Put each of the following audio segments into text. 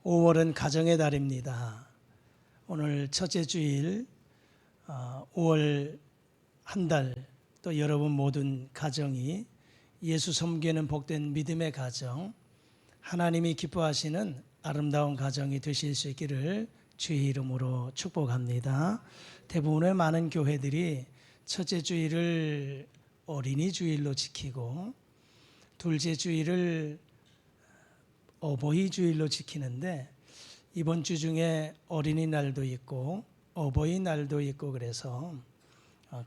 5월은 가정의 달입니다. 오늘 첫째 주일 5월 한 달 또 여러분 모든 가정이 예수 섬기는 복된 믿음의 가정, 하나님이 기뻐하시는 아름다운 가정이 되실 수 있기를 주의 이름으로 축복합니다. 대부분의 많은 교회들이 첫째 주일을 어린이 주일로 지키고 둘째 주일을 어버이 주일로 지키는데 이번 주 중에 어린이날도 있고 어버이날도 있고 그래서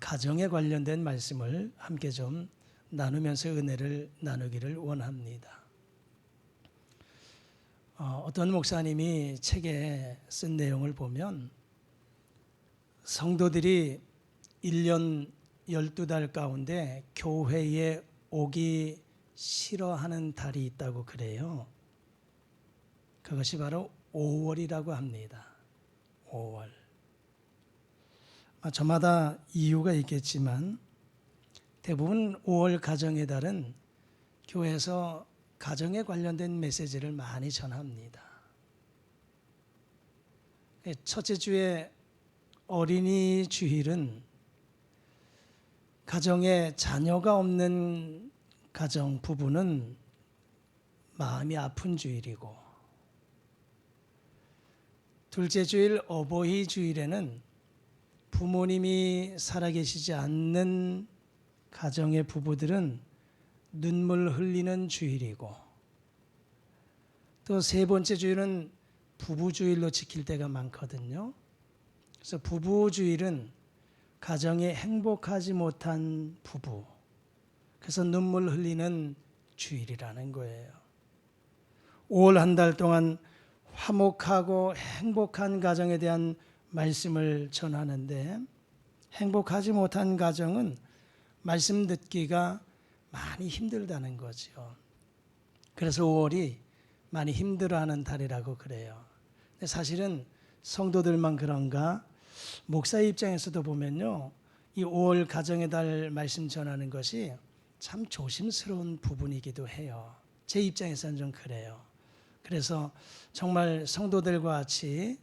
가정에 관련된 말씀을 함께 좀 나누면서 은혜를 나누기를 원합니다. 어떤 목사님이 책에 쓴 내용을 보면 성도들이 1년 12달 가운데 교회에 오기 싫어하는 달이 있다고 그래요. 그것이 바로 5월이라고 합니다. 5월. 저마다 이유가 있겠지만 대부분 5월 가정의 달은 교회에서 가정에 관련된 메시지를 많이 전합니다. 첫째 주의 어린이 주일은 가정에 자녀가 없는 가정 부부는 마음이 아픈 주일이고, 둘째 주일 어버이 주일에는 부모님이 살아계시지 않는 가정의 부부들은 눈물 흘리는 주일이고, 또 세 번째 주일은 부부 주일로 지킬 때가 많거든요. 그래서 부부 주일은 가정에 행복하지 못한 부부, 그래서 눈물 흘리는 주일이라는 거예요. 5월 한 달 동안 화목하고 행복한 가정에 대한 말씀을 전하는데, 행복하지 못한 가정은 말씀 듣기가 많이 힘들다는 거죠. 그래서 5월이 많이 힘들어하는 달이라고 그래요. 근데 사실은 성도들만 그런가? 목사 입장에서도 보면요, 이 5월 가정의 달 말씀 전하는 것이 참 조심스러운 부분이기도 해요. 제 입장에서는 좀 그래요. 그래서 정말 성도들과 같이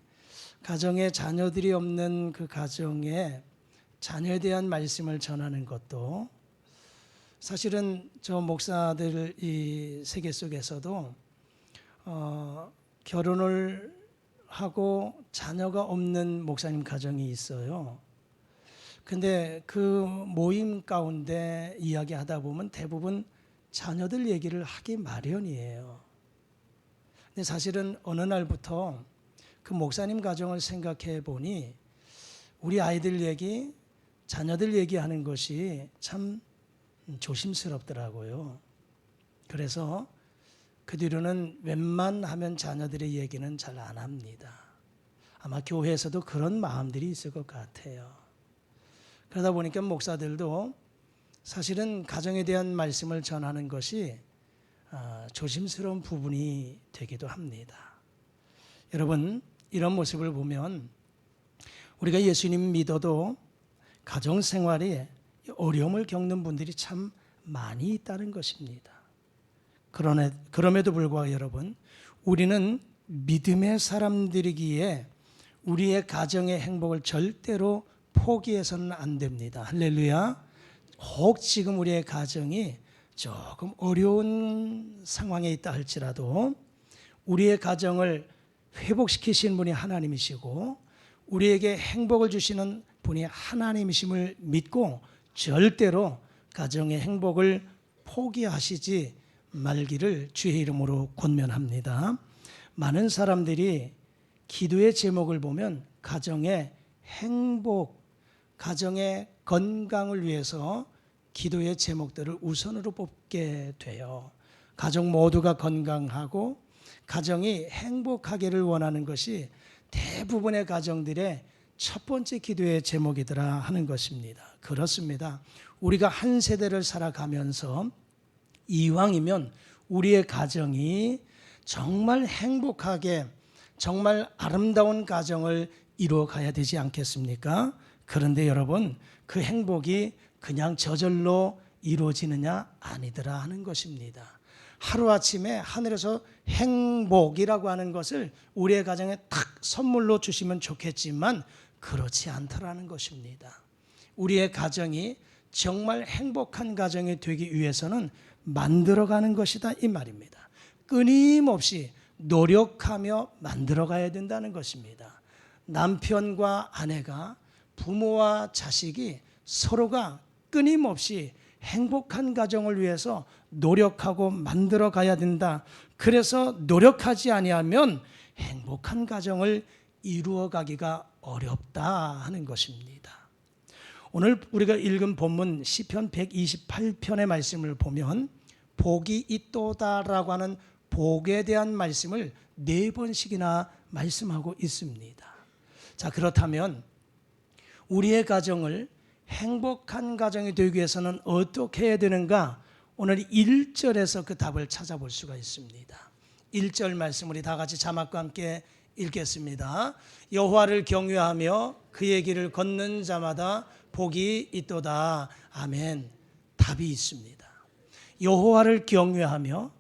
가정에 자녀들이 없는 그 가정에 자녀에 대한 말씀을 전하는 것도, 사실은 저 목사들 이 세계 속에서도 결혼을 하고 자녀가 없는 목사님 가정이 있어요. 근데 그 모임 가운데 이야기하다 보면 대부분 자녀들 얘기를 하기 마련이에요. 근데 사실은 어느 날부터 그 목사님 가정을 생각해 보니 우리 아이들 얘기, 자녀들 얘기하는 것이 참 조심스럽더라고요. 그래서 그 뒤로는 웬만하면 자녀들의 얘기는 잘 안 합니다. 아마 교회에서도 그런 마음들이 있을 것 같아요. 그러다 보니까 목사들도 사실은 가정에 대한 말씀을 전하는 것이 조심스러운 부분이 되기도 합니다. 여러분, 이런 모습을 보면 우리가 예수님 믿어도 가정생활에 어려움을 겪는 분들이 참 많이 있다는 것입니다. 그럼에도 불구하고 여러분, 우리는 믿음의 사람들이기에 우리의 가정의 행복을 절대로 포기해서는 안 됩니다. 할렐루야. 혹 지금 우리의 가정이 조금 어려운 상황에 있다 할지라도 우리의 가정을 회복시키시는 분이 하나님이시고 우리에게 행복을 주시는 분이 하나님이심을 믿고 절대로 가정의 행복을 포기하시지 말기를 주의 이름으로 권면합니다. 많은 사람들이 기도의 제목을 보면 가정의 행복, 가정의 건강을 위해서 기도의 제목들을 우선으로 뽑게 돼요. 가족 모두가 건강하고 가정이 행복하기를 원하는 것이 대부분의 가정들의 첫 번째 기도의 제목이더라 하는 것입니다. 그렇습니다. 우리가 한 세대를 살아가면서 이왕이면 우리의 가정이 정말 행복하게, 정말 아름다운 가정을 이루어가야 되지 않겠습니까? 그런데 여러분, 그 행복이 그냥 저절로 이루어지느냐? 아니더라 하는 것입니다. 하루아침에 하늘에서 행복이라고 하는 것을 우리의 가정에 탁 선물로 주시면 좋겠지만 그렇지 않더라는 것입니다. 우리의 가정이 정말 행복한 가정이 되기 위해서는 만들어가는 것이다 이 말입니다. 끊임없이 노력하며 만들어가야 된다는 것입니다. 남편과 아내가, 부모와 자식이 서로가 끊임없이 행복한 가정을 위해서 노력하고 만들어 가야 된다. 그래서 노력하지 아니하면 행복한 가정을 이루어 가기가 어렵다 하는 것입니다. 오늘 우리가 읽은 본문 시편 128편의 말씀을 보면 복이 있도다라고 하는 복에 대한 말씀을 4번씩이나 말씀하고 있습니다. 자, 그렇다면 우리의 가정을 행복한 가정이 되기 위해서는 어떻게 해야 되는가? 오늘 1절에서 그 답을 찾아볼 수가 있습니다. 1절 말씀 우리 다 같이 자막과 함께 읽겠습니다. 여호와를 경외하며 그의 길을 걷는 자마다 복이 있도다. 아멘. 답이 있습니다. 여호와를 경외하며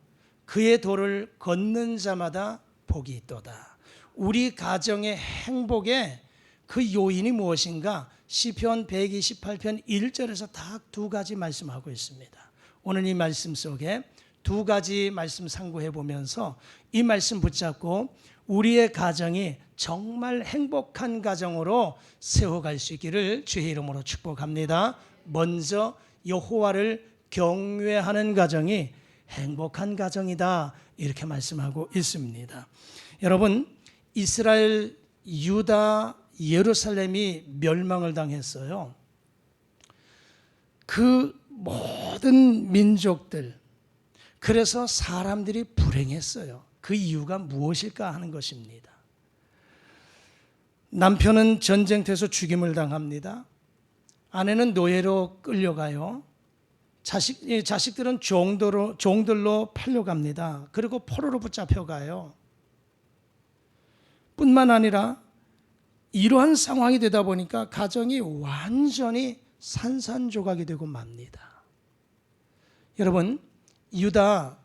그의 도를 걷는 자마다 복이 있도다. 우리 가정의 행복의 그 요인이 무엇인가? 시편 128편 1절에서 딱 2가지 말씀하고 있습니다. 오늘 이 말씀 속에 2가지 말씀 상고해 보면서 이 말씀 붙잡고 우리의 가정이 정말 행복한 가정으로 세워갈 수 있기를 주의 이름으로 축복합니다. 먼저 여호와를 경외하는 가정이 행복한 가정이다 이렇게 말씀하고 있습니다. 여러분, 이스라엘, 유다, 예루살렘이 멸망을 당했어요. 그 모든 민족들, 그래서 사람들이 불행했어요. 그 이유가 무엇일까 하는 것입니다. 남편은 전쟁터에서 죽임을 당합니다. 아내는 노예로 끌려가요. 자식들은 종들로 팔려갑니다. 그리고 포로로 붙잡혀가요. 뿐만 아니라 이러한 상황이 되다 보니까 가정이 완전히 산산조각이 되고 맙니다. 여러분, 유다,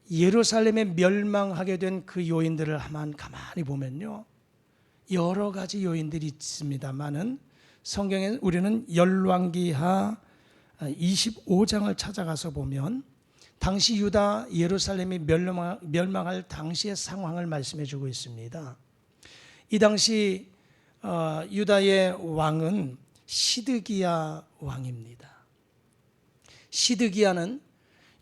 예루살렘에 멸망하게 된 그 요인들을 한번 가만히 보면요, 여러 가지 요인들이 있습니다만은 성경에 우리는 열왕기하 25장을 찾아가서 보면 당시 유다, 예루살렘이 멸망할 당시의 상황을 말씀해 주고 있습니다. 이 당시 유다의 왕은 시드기야 왕입니다. 시드기야는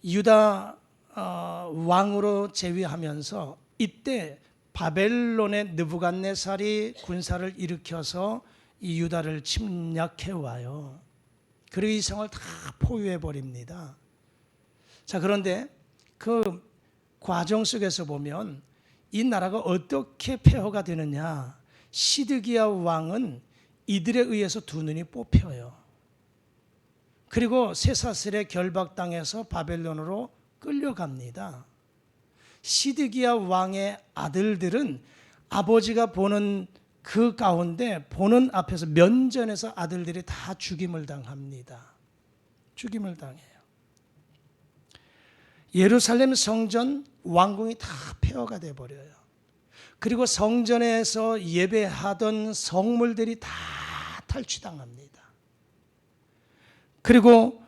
유다 왕으로 재위하면서 이때 바벨론의 느부갓네살이 군사를 일으켜서 이 유다를 침략해 와요. 그리고 이 성을 다 포위해 버립니다. 자, 그런데 그 과정 속에서 보면 이 나라가 어떻게 폐허가 되느냐? 시드기야 왕은 이들에 의해서 두 눈이 뽑혀요. 그리고 쇠사슬에 결박당해서 바벨론으로 끌려갑니다. 시드기야 왕의 아들들은 아버지가 보는 그 가운데 보는 앞에서 면전에서 아들들이 다 죽임을 당합니다. 죽임을 당해요. 예루살렘 성전 왕궁이 다 폐허가 돼 버려요. 그리고 성전에서 예배하던 성물들이 다 탈취당합니다. 그리고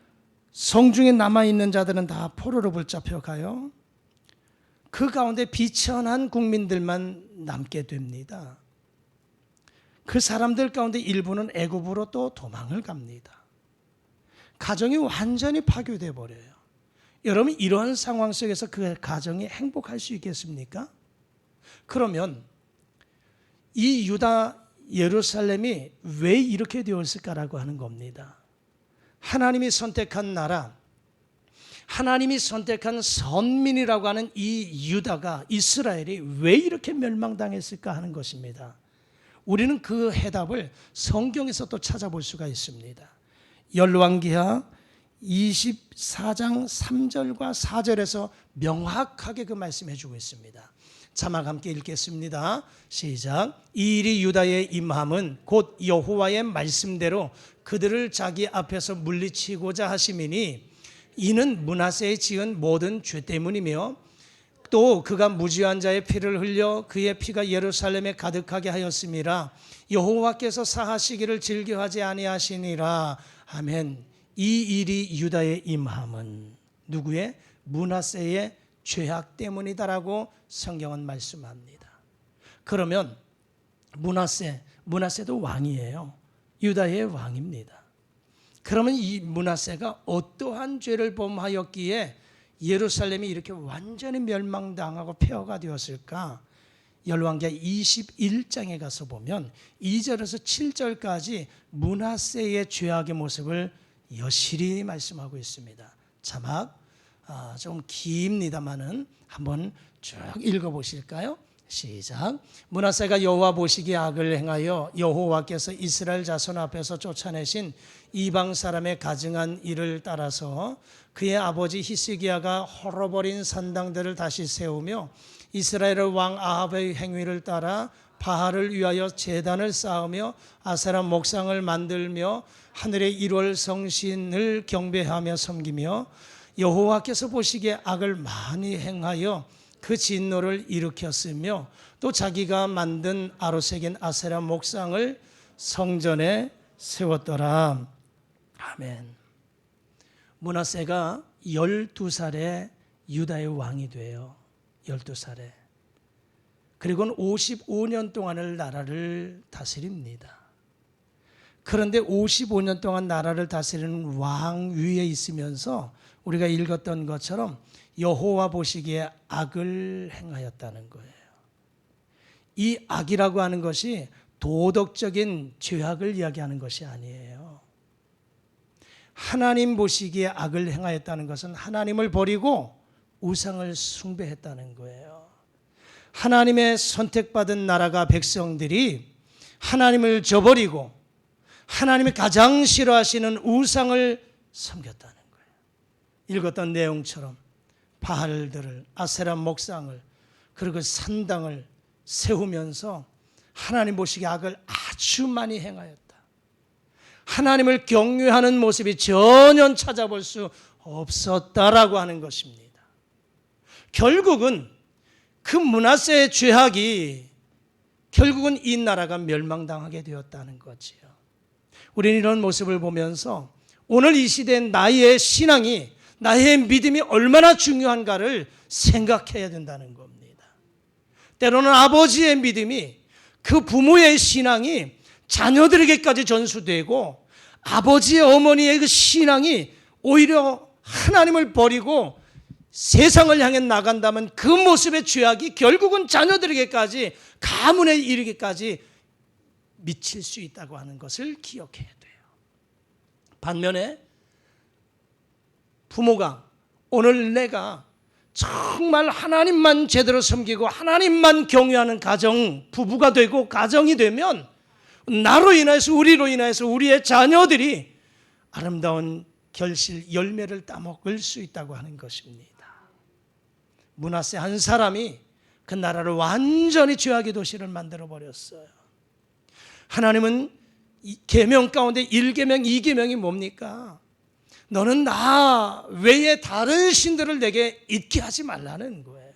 성중에 남아있는 자들은 다 포로로 붙잡혀 가요. 그 가운데 비천한 국민들만 남게 됩니다. 그 사람들 가운데 일부는 애굽으로 또 도망을 갑니다. 가정이 완전히 파괴돼 버려요. 여러분, 이러한 상황 속에서 그 가정이 행복할 수 있겠습니까? 그러면 이 유다, 예루살렘이 왜 이렇게 되었을까라고 하는 겁니다. 하나님이 선택한 나라, 하나님이 선택한 선민이라고 하는 이 유다가, 이스라엘이 왜 이렇게 멸망당했을까 하는 것입니다. 우리는 그 해답을 성경에서 또 찾아볼 수가 있습니다. 열왕기하 24장 3절과 4절에서 명확하게 그 말씀해 주고 있습니다. 자막 함께 읽겠습니다. 시작. 이 일이 유다에 임함은 곧 여호와의 말씀대로 그들을 자기 앞에서 물리치고자 하심이니 이는 므낫세의 지은 모든 죄 때문이며 또 그가 무지한 자의 피를 흘려 그의 피가 예루살렘에 가득하게 하였음이라. 여호와께서 사하시기를 즐겨하지 아니하시니라. 아멘. 이 일이 유다에 임함은 누구의? 므낫세의 죄악 때문이다라고 성경은 말씀합니다. 그러면 므낫세도 왕이에요. 유다의 왕입니다. 그러면 이 므낫세가 어떠한 죄를 범하였기에 예루살렘이 이렇게 완전히 멸망당하고 폐허가 되었을까? 열왕기하 21장에 가서 보면 2절에서 7절까지 므낫세의 죄악의 모습을 여실히 말씀하고 있습니다. 자막 좀 깁니다만은 한번 쭉 읽어보실까요? 시작. 므낫세가 여호와 보시기에 악을 행하여 여호와께서 이스라엘 자손 앞에서 쫓아내신 이방 사람의 가증한 일을 따라서 그의 아버지 히스기야가 헐어버린 산당들을 다시 세우며 이스라엘 왕 아합의 행위를 따라 바알을 위하여 제단을 쌓으며 아세라 목상을 만들며 하늘의 1월 성신을 경배하며 섬기며 여호와께서 보시기에 악을 많이 행하여 그 진노를 일으켰으며 또 자기가 만든 아로새긴 아세라 목상을 성전에 세웠더라. 아멘. 므낫세가 12살에 유다의 왕이 돼요. 12살에. 그리고는 55년 동안을 나라를 다스립니다. 그런데 55년 동안 나라를 다스리는 왕 위에 있으면서 우리가 읽었던 것처럼 여호와 보시기에 악을 행하였다는 거예요. 이 악이라고 하는 것이 도덕적인 죄악을 이야기하는 것이 아니에요. 하나님 보시기에 악을 행하였다는 것은 하나님을 버리고 우상을 숭배했다는 거예요. 하나님의 선택받은 나라가 백성들이 하나님을 저버리고 하나님이 가장 싫어하시는 우상을 섬겼다는 거예요. 읽었던 내용처럼 바알들을, 아세라 목상을, 그리고 산당을 세우면서 하나님 보시기에 악을 아주 많이 행하였다. 하나님을 경외하는 모습이 전혀 찾아볼 수 없었다라고 하는 것입니다. 결국은 그 므낫세의 죄악이 결국은 이 나라가 멸망당하게 되었다는 거지요. 우리는 이런 모습을 보면서 오늘 이 시대에 나의 신앙이, 나의 믿음이 얼마나 중요한가를 생각해야 된다는 겁니다. 때로는 아버지의 믿음이, 그 부모의 신앙이 자녀들에게까지 전수되고 아버지의 어머니의 그 신앙이 오히려 하나님을 버리고 세상을 향해 나간다면 그 모습의 죄악이 결국은 자녀들에게까지, 가문에 이르기까지 미칠 수 있다고 하는 것을 기억해야 돼요. 반면에 부모가 오늘 내가 정말 하나님만 제대로 섬기고 하나님만 경외하는 가정, 부부가 되고 가정이 되면 나로 인해서, 우리로 인해서 우리의 자녀들이 아름다운 결실, 열매를 따먹을 수 있다고 하는 것입니다. 므낫세 한 사람이 그 나라를 완전히 죄악의 도시를 만들어 버렸어요. 하나님은 계명 가운데 1계명, 2계명이 뭡니까? 너는 나 외에 다른 신들을 내게 잊게 하지 말라는 거예요.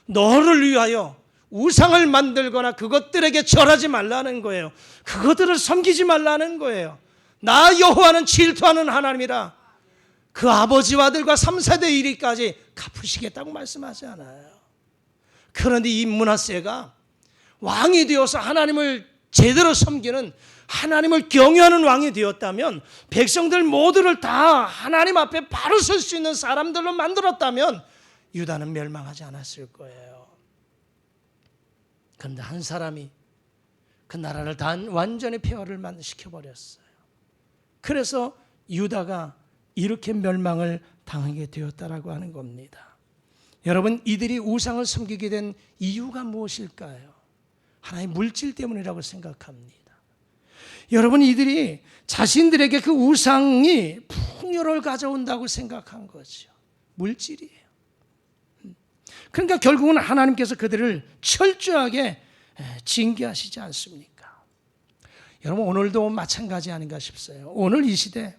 너를 위하여 우상을 만들거나 그것들에게 절하지 말라는 거예요. 그것들을 섬기지 말라는 거예요. 나 여호와는 질투하는 하나님이라. 그 아버지와 아들과 3세대 이리까지 갚으시겠다고 말씀하지 않아요. 그런데 이 므낫세가 왕이 되어서 하나님을 제대로 섬기는, 하나님을 경외하는 왕이 되었다면, 백성들 모두를 다 하나님 앞에 바로 설 수 있는 사람들로 만들었다면 유다는 멸망하지 않았을 거예요. 그런데 한 사람이 그 나라를 완전히 폐허를 시켜버렸어요. 그래서 유다가 이렇게 멸망을 당하게 되었다라고 하는 겁니다. 여러분, 이들이 우상을 섬기게 된 이유가 무엇일까요? 하나의 물질 때문이라고 생각합니다. 여러분, 이들이 자신들에게 그 우상이 풍요를 가져온다고 생각한 거죠. 물질이에요. 그러니까 결국은 하나님께서 그들을 철저하게 징계하시지 않습니까? 여러분, 오늘도 마찬가지 아닌가 싶어요. 오늘 이 시대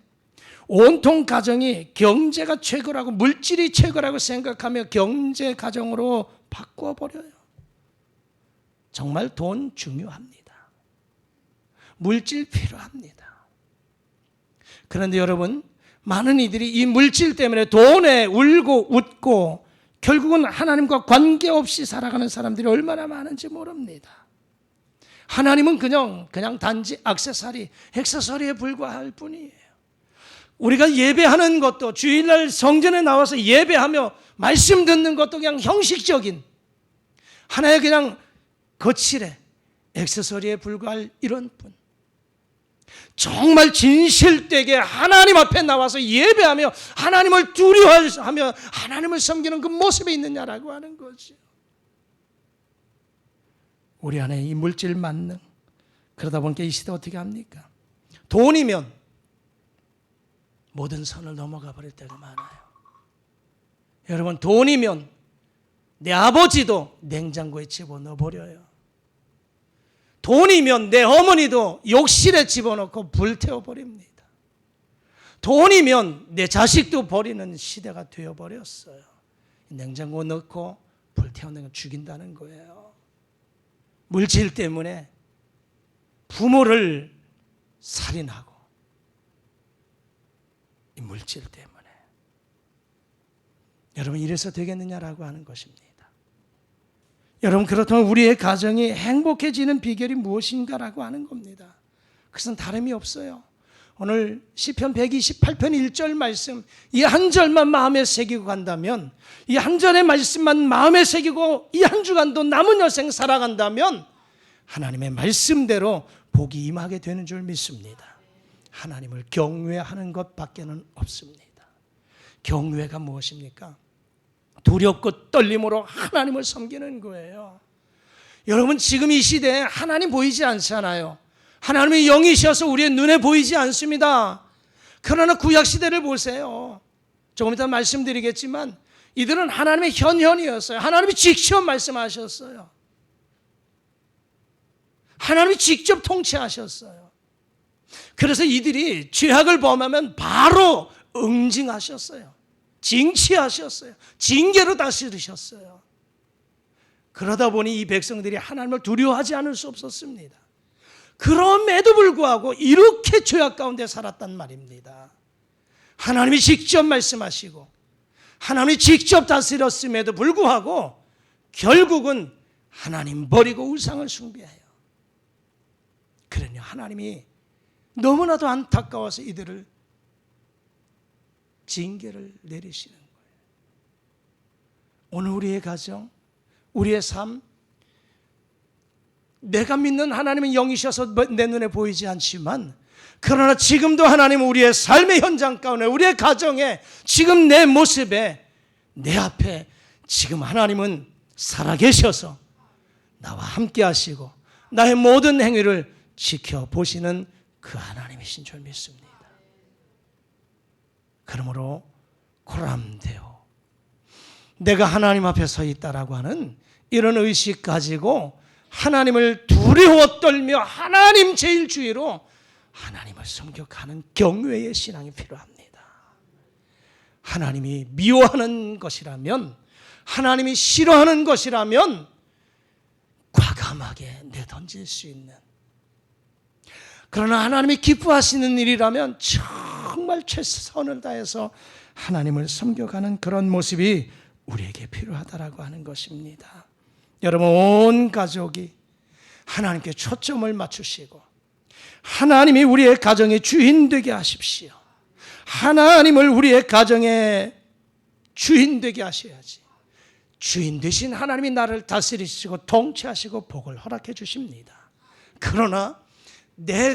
온통 가정이 경제가 최고라고, 물질이 최고라고 생각하며 경제 가정으로 바꿔버려요. 정말 돈 중요합니다. 물질 필요합니다. 그런데 여러분, 많은 이들이 이 물질 때문에 돈에 울고 웃고 결국은 하나님과 관계없이 살아가는 사람들이 얼마나 많은지 모릅니다. 하나님은 그냥 단지 액세서리에 불과할 뿐이에요. 우리가 예배하는 것도, 주일날 성전에 나와서 예배하며 말씀 듣는 것도 그냥 형식적인 하나의 그냥 거칠의 액세서리에 불과할 이런 뿐. 정말 진실되게 하나님 앞에 나와서 예배하며 하나님을 두려워하며 하나님을 섬기는 그 모습이 있느냐라고 하는 거죠. 우리 안에 이 물질 만능, 그러다 보니까 이 시대 어떻게 합니까? 돈이면 모든 선을 넘어가 버릴 때가 많아요. 여러분, 돈이면 내 아버지도 냉장고에 집어넣어 버려요. 돈이면 내 어머니도 욕실에 집어넣고 불태워 버립니다. 돈이면 내 자식도 버리는 시대가 되어버렸어요. 냉장고 넣고 불태우는 건 죽인다는 거예요. 물질 때문에 부모를 살인하고, 이 물질 때문에. 여러분, 이래서 되겠느냐라고 하는 것입니다. 여러분, 그렇다면 우리의 가정이 행복해지는 비결이 무엇인가라고 하는 겁니다. 그것은 다름이 없어요. 오늘 시편 128편 1절 말씀, 이 한 절만 마음에 새기고 간다면, 이 한 절의 말씀만 마음에 새기고 이 한 주간도 남은 여생 살아간다면 하나님의 말씀대로 복이 임하게 되는 줄 믿습니다. 하나님을 경외하는 것밖에는 없습니다. 경외가 무엇입니까? 두렵고 떨림으로 하나님을 섬기는 거예요. 여러분, 지금 이 시대에 하나님 보이지 않잖아요. 하나님의 영이셔서 우리의 눈에 보이지 않습니다. 그러나 구약시대를 보세요. 조금 이따 말씀드리겠지만 이들은 하나님의 현현이었어요. 하나님이 직접 말씀하셨어요. 하나님이 직접 통치하셨어요. 그래서 이들이 죄악을 범하면 바로 응징하셨어요. 징치하셨어요. 징계로 다스리셨어요. 그러다 보니 이 백성들이 하나님을 두려워하지 않을 수 없었습니다. 그럼에도 불구하고 이렇게 죄악 가운데 살았단 말입니다. 하나님이 직접 말씀하시고 하나님이 직접 다스렸음에도 불구하고 결국은 하나님 버리고 우상을 숭배해요. 그러니 하나님이 너무나도 안타까워서 이들을 징계를 내리시는 거예요. 오늘 우리의 가정, 우리의 삶, 내가 믿는 하나님은 영이셔서 내 눈에 보이지 않지만, 그러나 지금도 하나님은 우리의 삶의 현장 가운데, 우리의 가정에, 지금 내 모습에, 내 앞에 지금 하나님은 살아계셔서 나와 함께 하시고 나의 모든 행위를 지켜보시는 그 하나님이신 줄 믿습니다. 그러므로 고람되어 내가 하나님 앞에 서 있다라고 하는 이런 의식 가지고 하나님을 두려워 떨며 하나님 제일 주의로 하나님을 섬격하는 경외의 신앙이 필요합니다. 하나님이 미워하는 것이라면, 하나님이 싫어하는 것이라면 과감하게 내던질 수 있는, 그러나 하나님이 기뻐하시는 일이라면 정말 최선을 다해서 하나님을 섬겨가는 그런 모습이 우리에게 필요하다라고 하는 것입니다. 여러분, 온 가족이 하나님께 초점을 맞추시고 하나님이 우리의 가정의 주인 되게 하십시오. 하나님을 우리의 가정의 주인 되게 하셔야지. 주인 되신 하나님이 나를 다스리시고 통치하시고 복을 허락해 주십니다. 그러나 내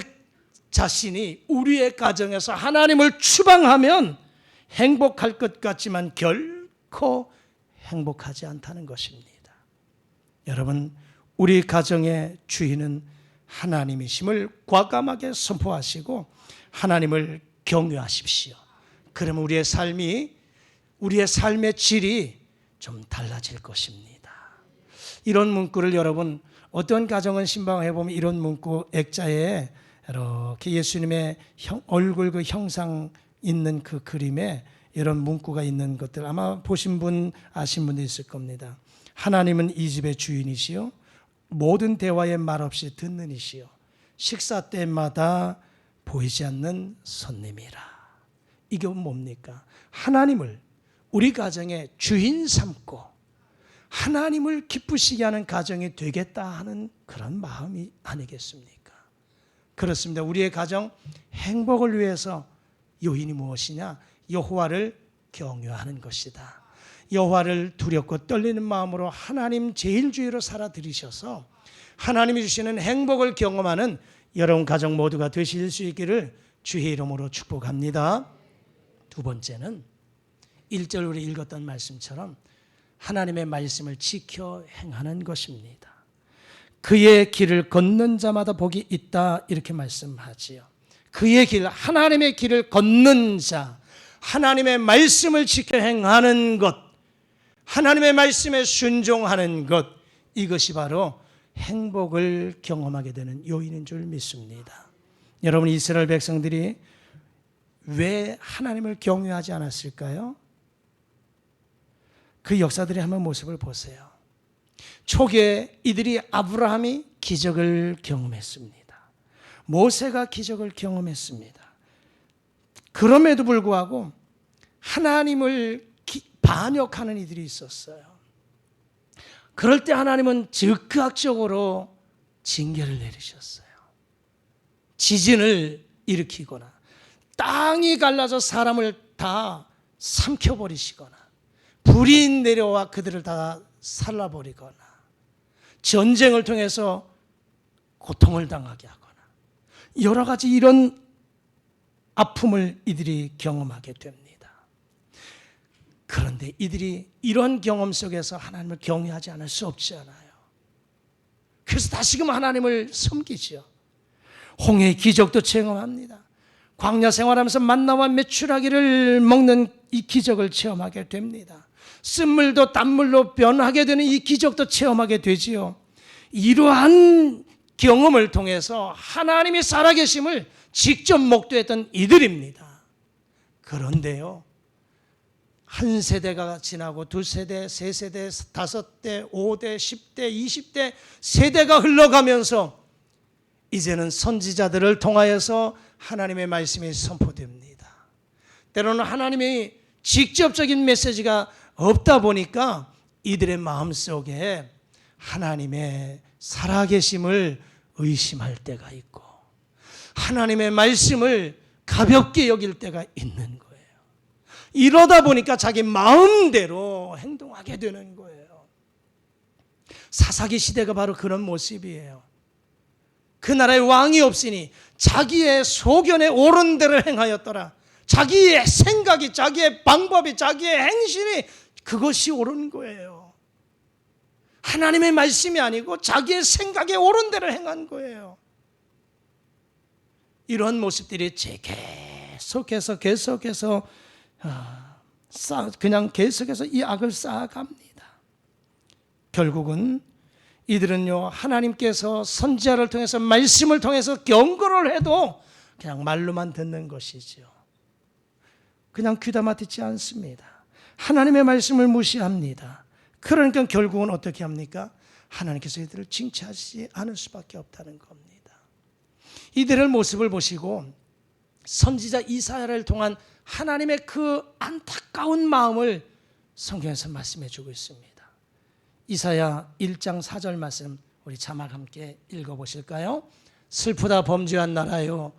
자신이 우리의 가정에서 하나님을 추방하면 행복할 것 같지만 결코 행복하지 않다는 것입니다. 여러분, 우리 가정의 주인은 하나님이심을 과감하게 선포하시고 하나님을 경외하십시오. 그러면 우리의 삶의 질이 좀 달라질 것입니다. 이런 문구를 여러분, 어떤 가정은 신방해 보면 이런 문구 액자에 이렇게 예수님의 얼굴 그 형상 있는 그 그림에 이런 문구가 있는 것들 아마 보신 분 아신 분도 있을 겁니다. 하나님은 이 집의 주인이시요 모든 대화에 말없이 듣는 이시요 식사 때마다 보이지 않는 손님이라. 이게 뭡니까? 하나님을 우리 가정의 주인 삼고 하나님을 기쁘시게 하는 가정이 되겠다 하는 그런 마음이 아니겠습니까? 그렇습니다. 우리의 가정 행복을 위해서 요인이 무엇이냐? 여호와를 경외하는 것이다. 여호와를 두렵고 떨리는 마음으로 하나님 제일주의로 살아들이셔서 하나님이 주시는 행복을 경험하는 여러분 가정 모두가 되실 수 있기를 주의 이름으로 축복합니다. 두 번째는 1절 우리 읽었던 말씀처럼 하나님의 말씀을 지켜 행하는 것입니다. 그의 길을 걷는 자마다 복이 있다 이렇게 말씀하지요. 그의 길, 하나님의 길을 걷는 자, 하나님의 말씀을 지켜 행하는 것, 하나님의 말씀에 순종하는 것, 이것이 바로 행복을 경험하게 되는 요인인 줄 믿습니다. 여러분, 이스라엘 백성들이 왜 하나님을 경외하지 않았을까요? 그 역사들의 한번 모습을 보세요. 초기에 이들이 아브라함이 기적을 경험했습니다. 모세가 기적을 경험했습니다. 그럼에도 불구하고 하나님을 반역하는 이들이 있었어요. 그럴 때 하나님은 즉각적으로 징계를 내리셨어요. 지진을 일으키거나 땅이 갈라져 사람을 다 삼켜버리시거나 불이 내려와 그들을 다 살라버리거나 전쟁을 통해서 고통을 당하게 하거나 여러 가지 이런 아픔을 이들이 경험하게 됩니다. 그런데 이들이 이런 경험 속에서 하나님을 경외하지 않을 수 없지 않아요. 그래서 다시금 하나님을 섬기죠. 홍해의 기적도 체험합니다. 광야 생활하면서 만나와 메추라기를 먹는 이 기적을 체험하게 됩니다. 쓴물도 단물로 변하게 되는 이 기적도 체험하게 되지요. 이러한 경험을 통해서 하나님이 살아계심을 직접 목도했던 이들입니다. 그런데요, 한 세대가 지나고 두 세대, 세 세대, 다섯 대, 5대, 10대, 20대 세대가 흘러가면서 이제는 선지자들을 통하여서 하나님의 말씀이 선포됩니다. 때로는 하나님의 직접적인 메시지가 없다 보니까 이들의 마음속에 하나님의 살아계심을 의심할 때가 있고 하나님의 말씀을 가볍게 여길 때가 있는 거예요. 이러다 보니까 자기 마음대로 행동하게 되는 거예요. 사사기 시대가 바로 그런 모습이에요. 그 나라에 왕이 없으니 자기의 소견에 옳은 대로 행하였더라. 자기의 생각이, 자기의 방법이, 자기의 행실이 그것이 옳은 거예요. 하나님의 말씀이 아니고 자기의 생각에 옳은 대로 행한 거예요. 이런 모습들이 계속해서 그냥 계속해서 이 악을 쌓아갑니다. 결국은 이들은요, 하나님께서 선지자를 통해서 말씀을 통해서 경고를 해도 그냥 말로만 듣는 것이지요. 그냥 귀담아 듣지 않습니다. 하나님의 말씀을 무시합니다. 그러니까 결국은 어떻게 합니까? 하나님께서 이들을 징계하지 않을 수밖에 없다는 겁니다. 이들의 모습을 보시고 선지자 이사야를 통한 하나님의 그 안타까운 마음을 성경에서 말씀해 주고 있습니다. 이사야 1장 4절 말씀 우리 자막 함께 읽어보실까요? 슬프다 범죄한 나라요,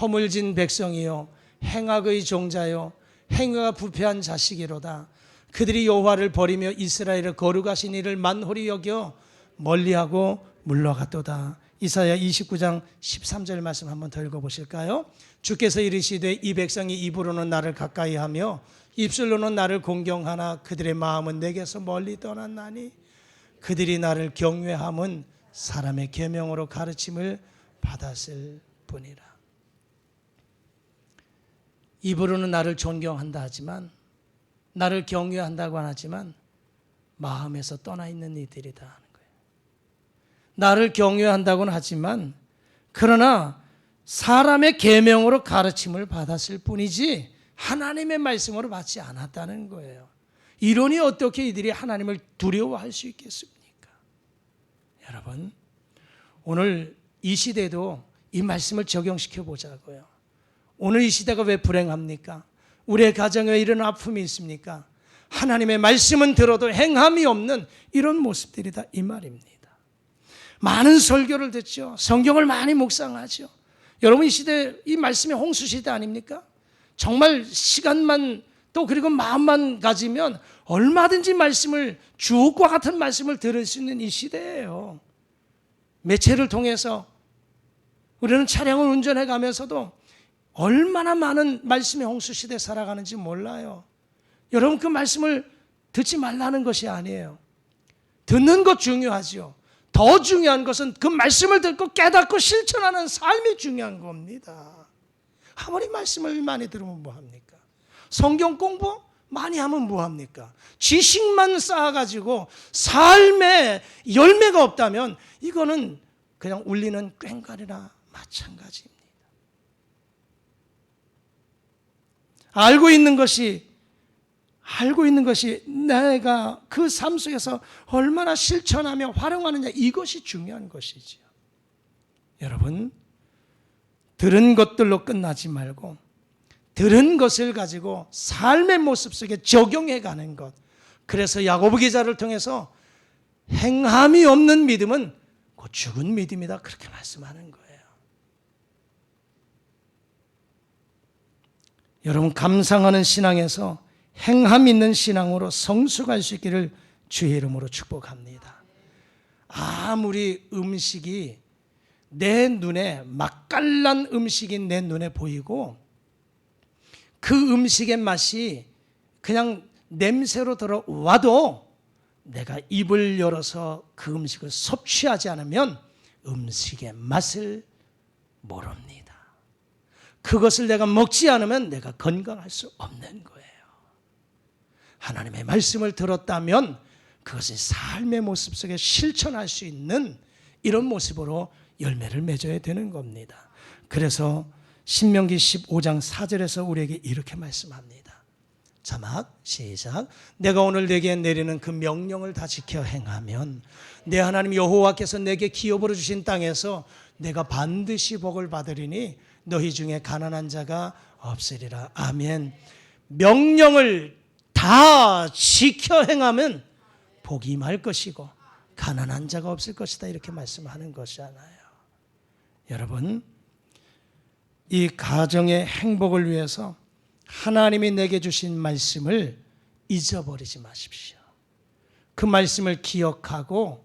허물진 백성이요, 행악의 종자요, 행위가 부패한 자식이로다. 그들이 여호와를 버리며 이스라엘을 거룩하신 이를 만홀히 여겨 멀리하고 물러갔도다. 이사야 29장 13절 말씀 한번 더 읽어보실까요? 주께서 이르시되 이 백성이 입으로는 나를 가까이하며 입술로는 나를 공경하나 그들의 마음은 내게서 멀리 떠났나니 그들이 나를 경외함은 사람의 계명으로 가르침을 받았을 뿐이라. 입으로는 나를 존경한다 하지만, 나를 경외한다고 하지만 마음에서 떠나 있는 이들이다 하는 거예요. 나를 경외한다고는 하지만 그러나 사람의 계명으로 가르침을 받았을 뿐이지 하나님의 말씀으로 받지 않았다는 거예요. 이러니 어떻게 이들이 하나님을 두려워할 수 있겠습니까? 여러분, 오늘 이 시대도 이 말씀을 적용시켜 보자고요. 오늘 이 시대가 왜 불행합니까? 우리의 가정에 왜 이런 아픔이 있습니까? 하나님의 말씀은 들어도 행함이 없는 이런 모습들이다, 이 말입니다. 많은 설교를 듣죠. 성경을 많이 묵상하죠. 여러분, 이 시대, 이 말씀이 홍수 시대 아닙니까? 정말 시간만 또 그리고 마음만 가지면 얼마든지 말씀을, 주옥과 같은 말씀을 들을 수 있는 이 시대예요. 매체를 통해서 우리는 차량을 운전해 가면서도 얼마나 많은 말씀의 홍수 시대에 살아가는지 몰라요. 여러분, 그 말씀을 듣지 말라는 것이 아니에요. 듣는 것 중요하죠. 더 중요한 것은 그 말씀을 듣고 깨닫고 실천하는 삶이 중요한 겁니다. 아무리 말씀을 많이 들으면 뭐합니까? 성경 공부 많이 하면 뭐합니까? 지식만 쌓아가지고 삶에 열매가 없다면 이거는 그냥 울리는 꽹과리나 마찬가지입니다. 알고 있는 것이 내가 그 삶 속에서 얼마나 실천하며 활용하느냐, 이것이 중요한 것이지요. 여러분, 들은 것들로 끝나지 말고 들은 것을 가지고 삶의 모습 속에 적용해 가는 것. 그래서 야고보 기자를 통해서 행함이 없는 믿음은 곧 죽은 믿음이다, 그렇게 말씀하는 거예요. 여러분, 감상하는 신앙에서 행함 있는 신앙으로 성숙할 수 있기를 주의 이름으로 축복합니다. 아무리 음식이 내 눈에, 맛깔난 음식이 내 눈에 보이고 그 음식의 맛이 그냥 냄새로 들어와도 내가 입을 열어서 그 음식을 섭취하지 않으면 음식의 맛을 모릅니다. 그것을 내가 먹지 않으면 내가 건강할 수 없는 거예요. 하나님의 말씀을 들었다면 그것을 삶의 모습 속에 실천할 수 있는 이런 모습으로 열매를 맺어야 되는 겁니다. 그래서 신명기 15장 4절에서 우리에게 이렇게 말씀합니다. 자막 시작. 내가 오늘 내게 내리는 그 명령을 다 지켜 행하면 내 하나님 여호와께서 내게 기업으로 주신 땅에서 내가 반드시 복을 받으리니 너희 중에 가난한 자가 없으리라. 아멘. 명령을 다 지켜 행하면 복이 임할 것이고 가난한 자가 없을 것이다, 이렇게 말씀하는 것이잖아요. 여러분, 이 가정의 행복을 위해서 하나님이 내게 주신 말씀을 잊어버리지 마십시오. 그 말씀을 기억하고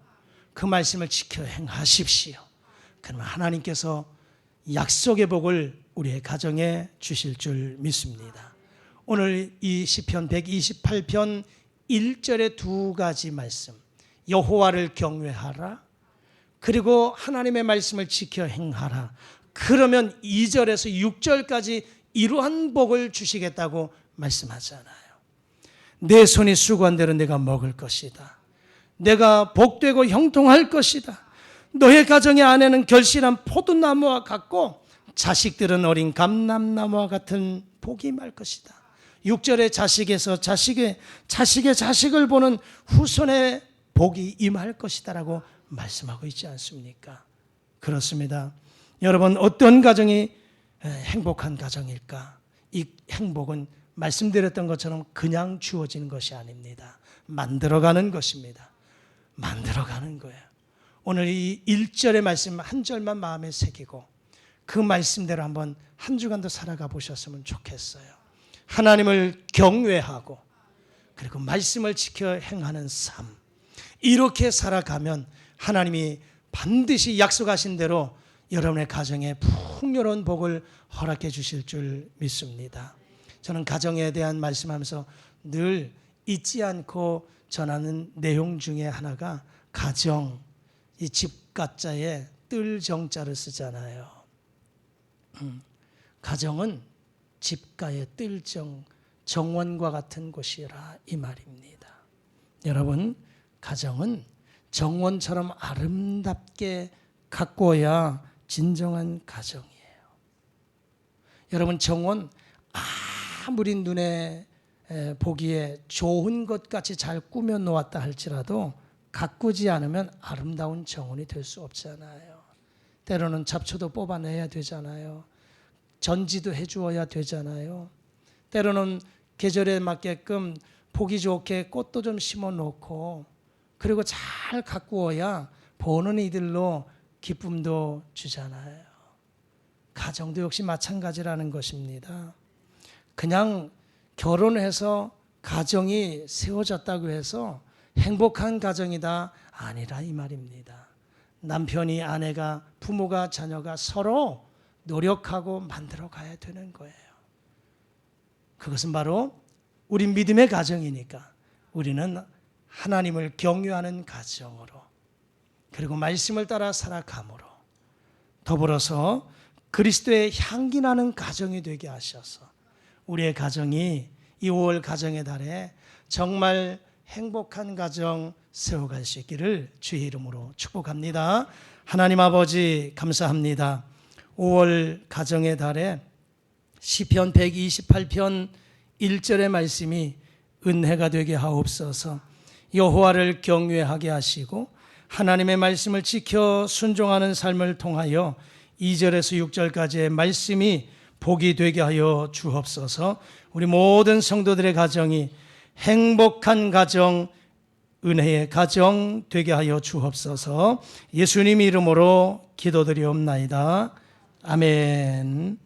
그 말씀을 지켜 행하십시오. 그러면 하나님께서 약속의 복을 우리의 가정에 주실 줄 믿습니다. 오늘 이 시편 128편 1절의 두 가지 말씀, 여호와를 경외하라, 그리고 하나님의 말씀을 지켜 행하라. 그러면 2절에서 6절까지 이러한 복을 주시겠다고 말씀하잖아요. 내 손이 수고한 대로 내가 먹을 것이다. 내가 복되고 형통할 것이다. 너의 가정의 아내는 결실한 포도나무와 같고 자식들은 어린 감람나무와 같은 복이 임할 것이다. 6절에 자식에서 자식의 자식을 보는 후손의 복이 임할 것이다 라고 말씀하고 있지 않습니까? 그렇습니다. 여러분, 어떤 가정이 행복한 가정일까? 이 행복은 말씀드렸던 것처럼 그냥 주어지는 것이 아닙니다. 만들어가는 것입니다. 만들어가는 거예요. 오늘 이 1절의 말씀 한 절만 마음에 새기고 그 말씀대로 한번 한 주간도 살아가 보셨으면 좋겠어요. 하나님을 경외하고 그리고 말씀을 지켜 행하는 삶, 이렇게 살아가면 하나님이 반드시 약속하신 대로 여러분의 가정에 풍요로운 복을 허락해 주실 줄 믿습니다. 저는 가정에 대한 말씀하면서 늘 잊지 않고 전하는 내용 중에 하나가 가정, 이 집가자에 뜰정자를 쓰잖아요. 가정은 집가의 뜰정, 정원과 같은 곳이라, 이 말입니다. 여러분, 가정은 정원처럼 아름답게 가꿔야 진정한 가정이에요. 여러분, 정원 아무리 눈에 보기에 좋은 것 같이 잘 꾸며 놓았다 할지라도 가꾸지 않으면 아름다운 정원이 될 수 없잖아요. 때로는 잡초도 뽑아내야 되잖아요. 전지도 해주어야 되잖아요. 때로는 계절에 맞게끔 보기 좋게 꽃도 좀 심어 놓고 그리고 잘 가꾸어야 보는 이들로 기쁨도 주잖아요. 가정도 역시 마찬가지라는 것입니다. 그냥 결혼해서 가정이 세워졌다고 해서 행복한 가정이다 아니라 이 말입니다. 남편이 아내가 부모가 자녀가 서로 노력하고 만들어 가야 되는 거예요. 그것은 바로 우리 믿음의 가정이니까 우리는 하나님을 경유하는 가정으로 그리고 말씀을 따라 살아감으로 더불어서 그리스도의 향기 나는 가정이 되게 하셔서 우리의 가정이 이 5월 가정의 달에 정말 행복한 가정 세워갈 수 있기를 주의 이름으로 축복합니다. 하나님 아버지 감사합니다. 5월 가정의 달에 시편 128편 1절의 말씀이 은혜가 되게 하옵소서. 여호와를 경외하게 하시고 하나님의 말씀을 지켜 순종하는 삶을 통하여 2절에서 6절까지의 말씀이 복이 되게 하여 주옵소서. 우리 모든 성도들의 가정이 행복한 가정, 은혜의 가정 되게 하여 주옵소서. 예수님 이름으로 기도드리옵나이다. 아멘.